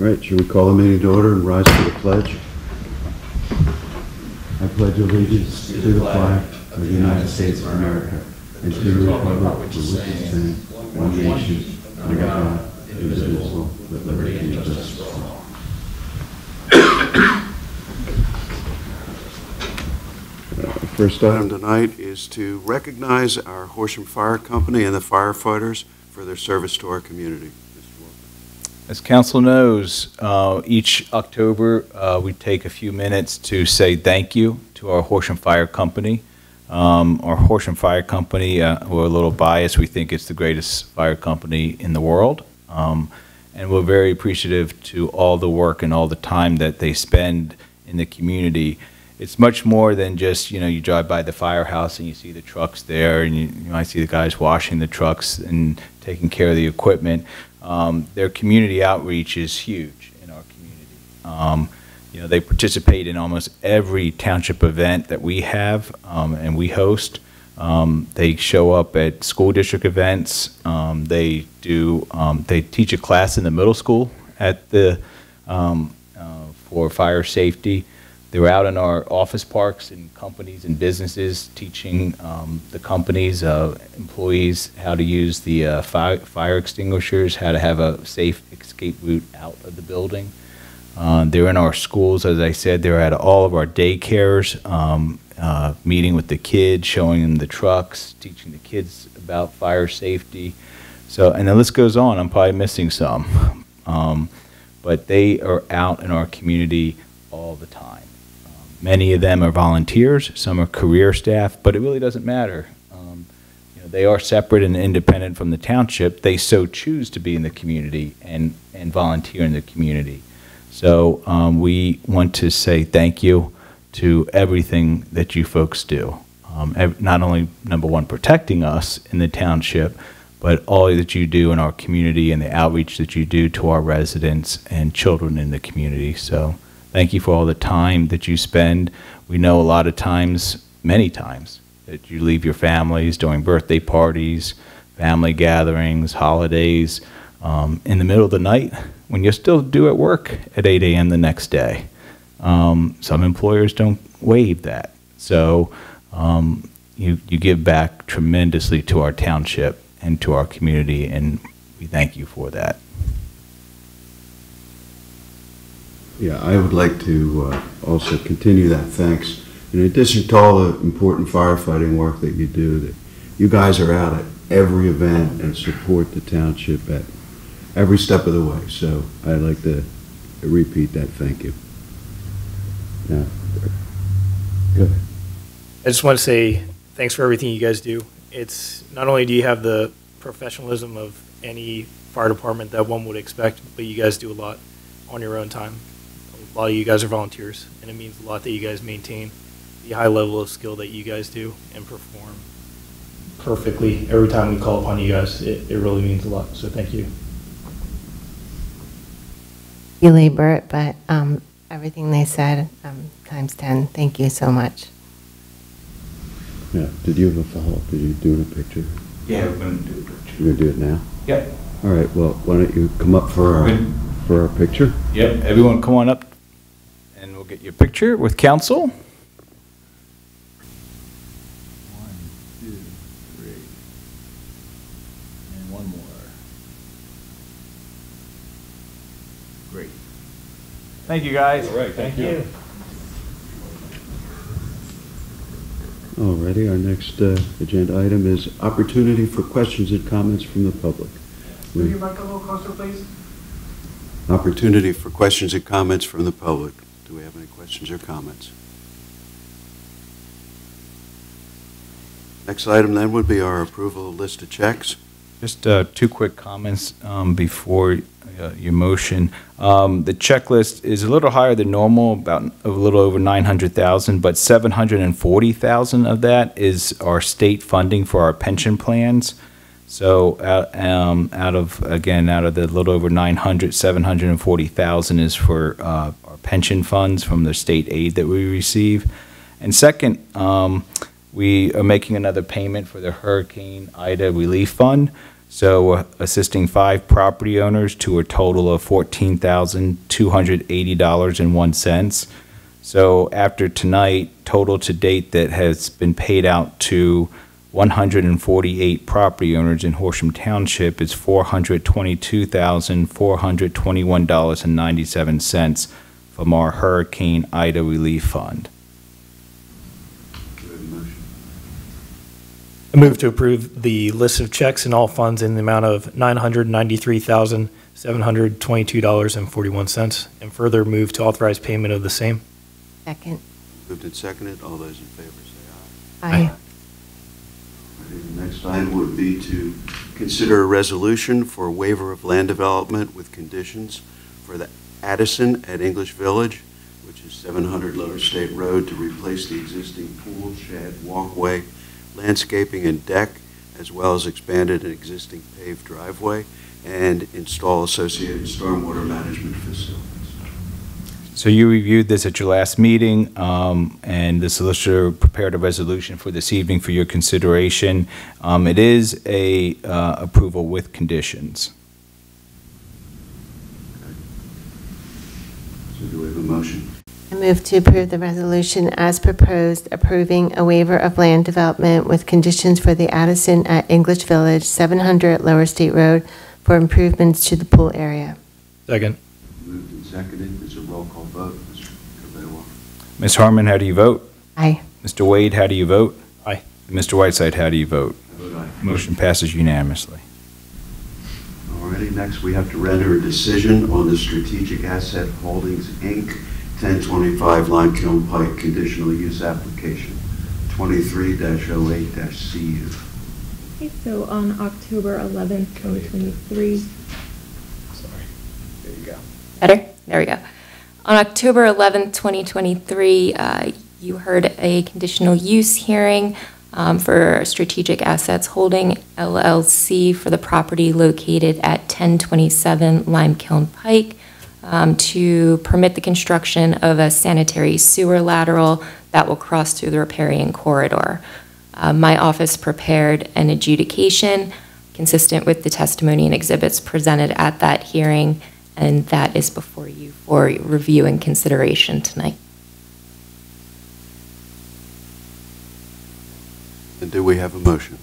right, should we call the meeting to order and rise to the pledge? I pledge allegiance to the flag of the United States of America and to the republic which stands one nation, under God, indivisible, with liberty and justice for all. First item tonight is to recognize our Horsham Fire Company and the firefighters for their service to our community. As council knows, each October we take a few minutes to say thank you to our Horsham Fire Company. Our Horsham Fire Company, we're a little biased. We think it's the greatest fire company in the world. And we're very appreciative to all the work and all the time that they spend in the community. It's much more than just, you drive by the firehouse and you see the trucks there, and you might see the guys washing the trucks and taking care of the equipment. Their community outreach is huge in our community. They participate in almost every township event that we have and we host. They show up at school district events. They teach a class in the middle school at the for fire safety. They're out in our office parks and companies and businesses teaching the companies, employees how to use the fire extinguishers, how to have a safe escape route out of the building. They're in our schools, as I said. They're at all of our daycares, meeting with the kids, showing them the trucks, teaching the kids about fire safety. So, and the list goes on. I'm probably missing some. But they are out in our community all the time. Many of them are volunteers, some are career staff, but it really doesn't matter. They are separate and independent from the township. They so choose to be in the community and volunteer in the community. So we want to say thank you to everything that you folks do. Not only, number one, protecting us in the township, but all that you do in our community and the outreach that you do to our residents and children in the community. So thank you for all the time that you spend. We know a lot of times, many times, that you leave your families during birthday parties, family gatherings, holidays, in the middle of the night when you're still due at work at 8 a.m. the next day. Some employers don't waive that. So you give back tremendously to our township and to our community, and we thank you for that. Yeah, I would like to also continue that thanks. In addition to all the important firefighting work that you do, that you guys are out at every event and support the township at every step of the way. So I'd like to repeat that thank you. Yeah. Go ahead. I just want to say thanks for everything you guys do. It's not only do you have the professionalism of any fire department that one would expect, but you guys do a lot on your own time. A lot of you guys are volunteers, and it means a lot that you guys maintain the high level of skill that you guys do and perform perfectly every time we call upon you guys. It really means a lot, so thank you. You labor it, but everything they said times 10. Thank you so much. Yeah. Did you have a follow-up? Did you do a picture? Yeah, we're going to do a picture. You're going to do it now? Yep. All right. Well, why don't you come up for our picture? Yep. Everyone come on up, and we'll get your picture with council. 1, 2, 3. And one more. Great. Thank you, guys. All right. Thank you. Alrighty, our next agenda item is opportunity for questions and comments from the public. Move your mic a little closer, please. Opportunity for questions and comments from the public. Do we have any questions or comments? Next item then would be our approval of list of checks. Just 2 quick comments before your motion. The checklist is a little higher than normal, about a little over 900,000, but 740,000 of that is our state funding for our pension plans. So out of the little over 900, 740,000 is for our pension funds from the state aid that we receive. And second, we are making another payment for the Hurricane Ida Relief Fund. So assisting 5 property owners to a total of $14,280.01. So after tonight, total to date that has been paid out to 148 property owners in Horsham Township is $422,421.97 from our Hurricane Ida Relief Fund. Do we have a motion? I move to approve the list of checks and all funds in the amount of $993,722.41, and further move to authorize payment of the same. Second. Moved and seconded. All those in favor say aye. Aye. The next item would be to consider a resolution for a waiver of land development with conditions for the Addison at English Village, which is 700 Lower State Road, to replace the existing pool, shed, walkway, landscaping, and deck, as well as expanded an existing paved driveway, and install associated stormwater management facilities. So you reviewed this at your last meeting, and the solicitor prepared a resolution for this evening for your consideration. It is a approval with conditions. So do we have a motion? I move to approve the resolution as proposed, approving a waiver of land development with conditions for the Addison at English Village, 700 Lower State Road, for improvements to the pool area. Second. Moved and seconded. There's a roll call vote. Mr. Cabello. Ms. Harmon, how do you vote? Aye. Mr. Wade, how do you vote? Aye. And Mr. Whiteside, how do you vote? I vote aye. Motion passes unanimously. Alrighty, next we have to render a decision on the Strategic Asset Holdings, Inc., 1025 Limekiln Pike conditional use application, 23-08-CU. Okay, so on October 11th, 2023. Sorry. There you go. Better? There we go. On October 11th, 2023, you heard a conditional use hearing for Strategic Assets Holding, LLC, for the property located at 1027 Limekiln Pike, to permit the construction of a sanitary sewer lateral that will cross through the riparian corridor. My office prepared an adjudication consistent with the testimony and exhibits presented at that hearing, and that is before you for review and consideration tonight. And do we have a motion?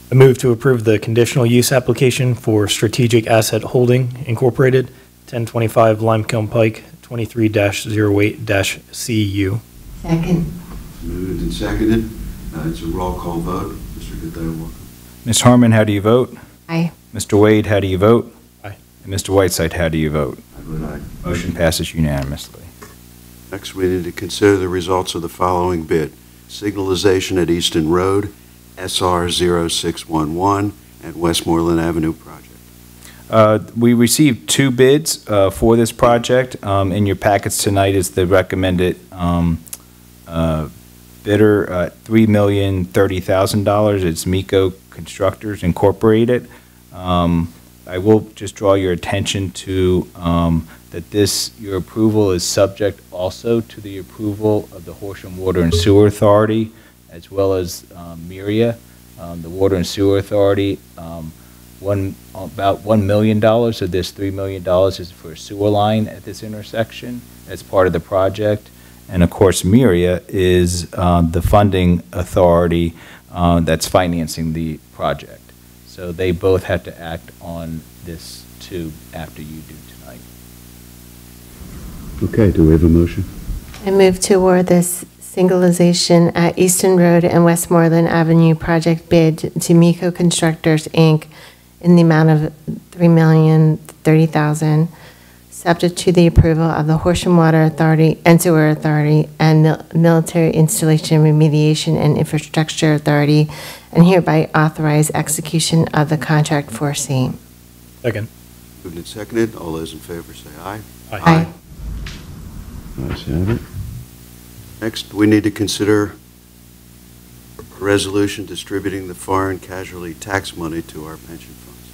I move to approve the conditional use application for Strategic Asset Holding Incorporated, 1025 Limekiln Pike, 23-08-CU. Second. Moved and seconded. It's a roll call vote. Mr. Goodell. Ms. Harmon, how do you vote? Aye. Mr. Wade, how do you vote? Aye. And Mr. Whiteside, how do you vote? I vote aye. Motion passes unanimously. Next, we need to consider the results of the following bid. Signalization at Easton Road, SR 0611, and Westmoreland Avenue project. We received 2 bids for this project. In your packets tonight is the recommended bidder, $3,030,000. It's Miko Constructors Incorporated. I will just draw your attention to that your approval is subject also to the approval of the Horsham Water and Sewer Authority, as well as MIRIA, the Water and Sewer Authority. About $1 million of this $3 million is for a sewer line at this intersection as part of the project. And of course, MIRIA is the funding authority that's financing the project. So they both have to act on this too after you do tonight. Okay, do we have a motion? I move to award this signalization at Easton Road and Westmoreland Avenue project bid to Miko Constructors, Inc. in the amount of $3,030,000, subject to the approval of the Horsham Water Authority and Sewer Authority and Military Installation Remediation and Infrastructure Authority, and hereby authorize execution of the contract foreseen. Second. Moved and seconded. All those in favor say aye. Aye. Ayes have it. Next, we need to consider a resolution distributing the foreign casualty tax money to our pension funds.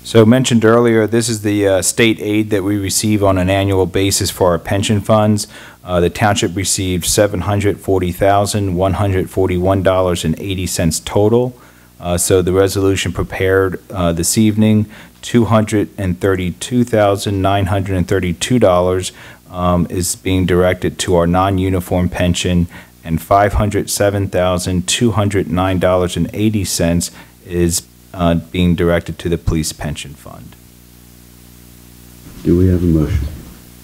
So mentioned earlier, this is the state aid that we receive on an annual basis for our pension funds. The township received $740,141.80 total. So the resolution prepared this evening, $232,932 is being directed to our non-uniform pension, and $507,209.80 is being directed to the police pension fund. Do we have a motion?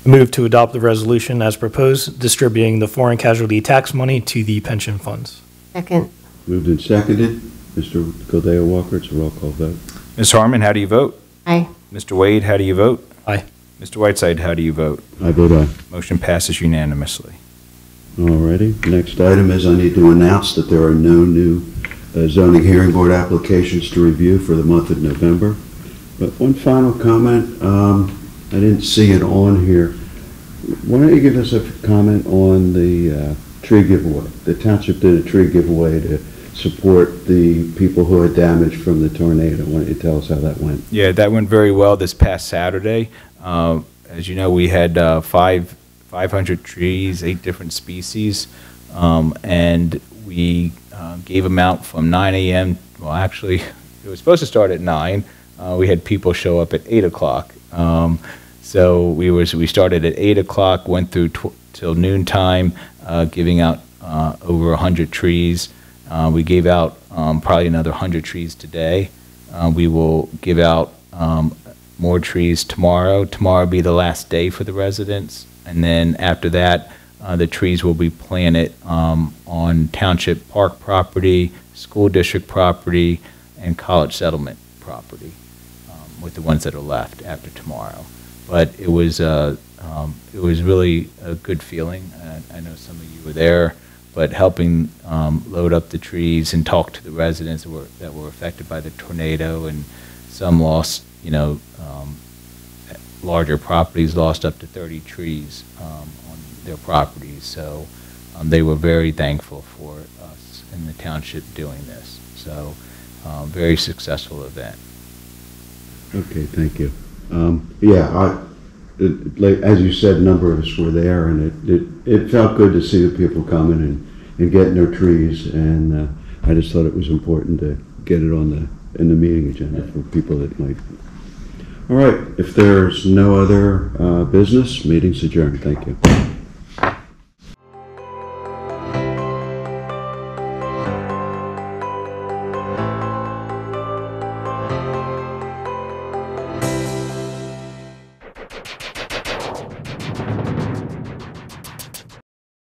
Move to adopt the resolution as proposed, distributing the foreign casualty tax money to the pension funds. Second. Moved and seconded. Mr. Caldeo Walker, it's a roll call vote. Ms. Harmon, how do you vote? Aye. Mr. Wade, how do you vote? Aye. Mr. Whiteside, how do you vote? I vote aye. Motion passes unanimously. Alrighty. Next item is I need to announce that there are no new zoning hearing board applications to review for the month of November. But one final comment, I didn't see it on here. Why don't you give us a comment on the tree giveaway? The township did a tree giveaway to support the people who had damage from the tornado. Why don't you tell us how that went? Yeah, that went very well this past Saturday. As you know, we had 500 trees, 8 different species, and we gave them out from 9 a.m. Well, actually, it was supposed to start at 9. We had people show up at 8 o'clock. So we started at 8 o'clock, went through till noontime, giving out over 100 trees. We gave out probably another 100 trees today. We will give out more trees tomorrow. Tomorrow will be the last day for the residents, and then after that, the trees will be planted on Township Park property, school district property, and college settlement property, with the ones that are left after tomorrow. But it was really a good feeling. I know some of you were there, but helping load up the trees and talk to the residents that were affected by the tornado, and some lost, larger properties lost up to 30 trees on their properties. So they were very thankful for us in the township doing this. So very successful event. Okay, thank you. Yeah, as you said, a number of us were there, and it felt good to see the people coming and getting their trees, and I just thought it was important to get it in the meeting agenda for people that might. All right, if there's no other business, meeting's adjourned. Thank you.